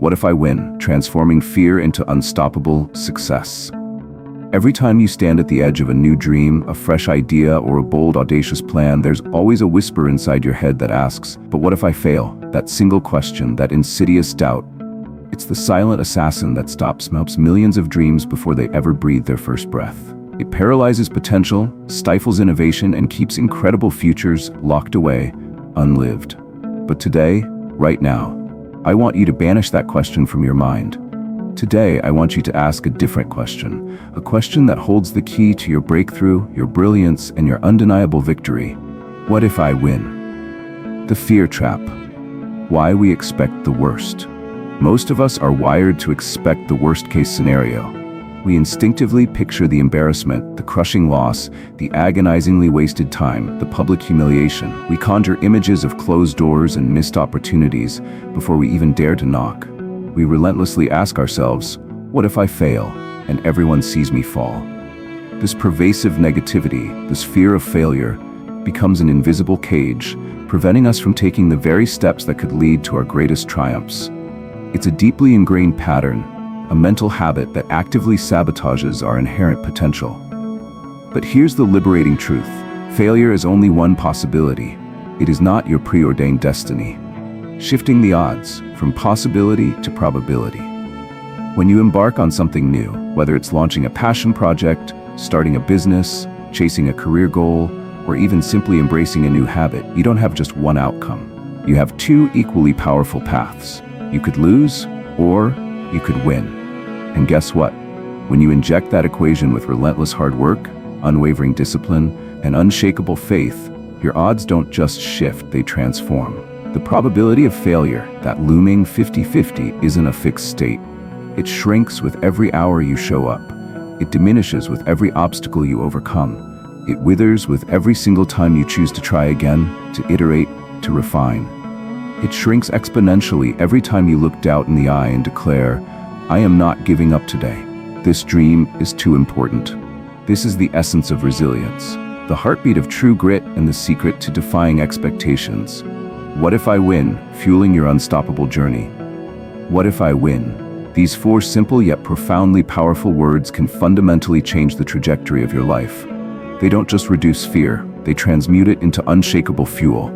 What if I win? Transforming fear into unstoppable success. Every time you stand at the edge of a new dream, a fresh idea, or a bold, audacious plan, there's always a whisper inside your head that asks, but what if I fail? That single question, that insidious doubt. It's the silent assassin that stops millions of dreams before they ever breathe their first breath. It paralyzes potential, stifles innovation, and keeps incredible futures locked away, unlived. But today, right now, I want you to banish that question from your mind. Today, I want you to ask a different question, a question that holds the key to your breakthrough, your brilliance, and your undeniable victory. What if I win? The fear trap. Why we expect the worst. Most of us are wired to expect the worst-case scenario. We instinctively picture the embarrassment, the crushing loss, the agonizingly wasted time, the public humiliation. We conjure images of closed doors and missed opportunities before we even dare to knock. We relentlessly ask ourselves, what if I fail and everyone sees me fall? This pervasive negativity, this fear of failure, becomes an invisible cage, preventing us from taking the very steps that could lead to our greatest triumphs. It's a deeply ingrained pattern, a mental habit that actively sabotages our inherent potential. But here's the liberating truth. Failure is only one possibility. It is not your preordained destiny. Shifting the odds from possibility to probability. When you embark on something new, whether it's launching a passion project, starting a business, chasing a career goal, or even simply embracing a new habit, you don't have just one outcome. You have two equally powerful paths. You could lose, or you could win. And guess what? When you inject that equation with relentless hard work, unwavering discipline, and unshakable faith, your odds don't just shift, they transform. The probability of failure, that looming 50-50, isn't a fixed state. It shrinks with every hour you show up. It diminishes with every obstacle you overcome. It withers with every single time you choose to try again, to iterate, to refine. It shrinks exponentially every time you look doubt in the eye and declare, I am not giving up today. This dream is too important. This is the essence of resilience, the heartbeat of true grit and the secret to defying expectations. What if I win? Fueling your unstoppable journey. What if I win? These four simple yet profoundly powerful words can fundamentally change the trajectory of your life. They don't just reduce fear, they transmute it into unshakable fuel.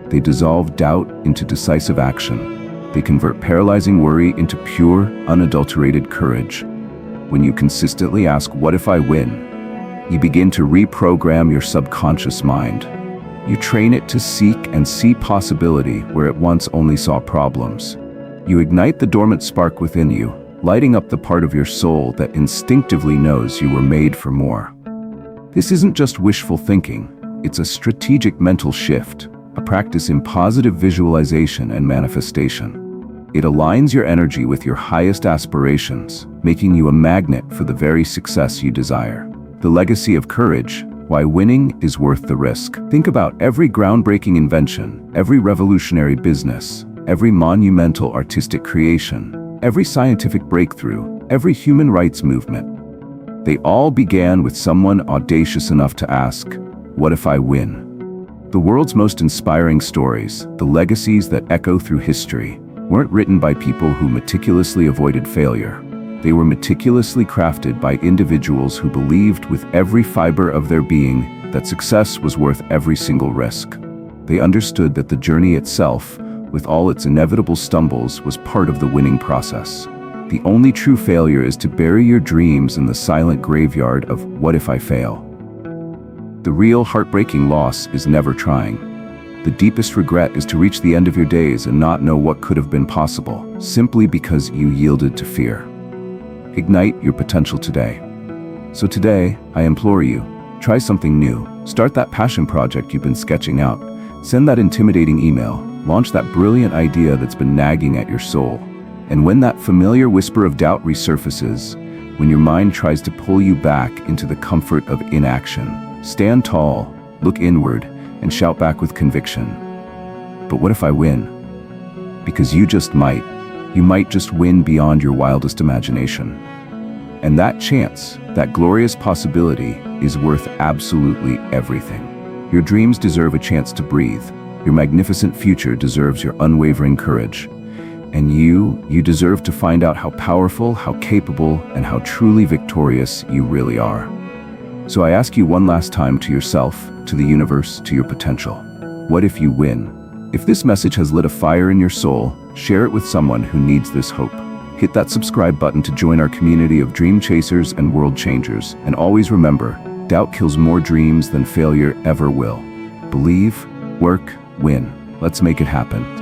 They dissolve doubt into decisive action. They convert paralyzing worry into pure, unadulterated courage. When you consistently ask, what if I win? You begin to reprogram your subconscious mind. You train it to seek and see possibility where it once only saw problems. You ignite the dormant spark within you, lighting up the part of your soul that instinctively knows you were made for more. This isn't just wishful thinking, it's a strategic mental shift. A practice in positive visualization and manifestation. It aligns your energy with your highest aspirations, making you a magnet for the very success you desire. The legacy of courage, why winning is worth the risk. Think about every groundbreaking invention, every revolutionary business, every monumental artistic creation, every scientific breakthrough, every human rights movement. They all began with someone audacious enough to ask, what if I win? The world's most inspiring stories, the legacies that echo through history, weren't written by people who meticulously avoided failure. They were meticulously crafted by individuals who believed with every fiber of their being that success was worth every single risk. They understood that the journey itself, with all its inevitable stumbles, was part of the winning process. The only true failure is to bury your dreams in the silent graveyard of what if I fail. The real heartbreaking loss is never trying. The deepest regret is to reach the end of your days and not know what could have been possible, simply because you yielded to fear. Ignite your potential today. So today, I implore you, try something new. Start that passion project you've been sketching out. Send that intimidating email. Launch that brilliant idea that's been nagging at your soul. And when that familiar whisper of doubt resurfaces, when your mind tries to pull you back into the comfort of inaction, stand tall, look inward, and shout back with conviction. But what if I win? Because you just might. You might just win beyond your wildest imagination. And that chance, that glorious possibility, is worth absolutely everything. Your dreams deserve a chance to breathe. Your magnificent future deserves your unwavering courage. And you deserve to find out how powerful, how capable, and how truly victorious you really are. So I ask you one last time, to yourself, to the universe, to your potential. What if you win? If this message has lit a fire in your soul, share it with someone who needs this hope. Hit that subscribe button to join our community of dream chasers and world changers. And always remember, doubt kills more dreams than failure ever will. Believe, work, win. Let's make it happen.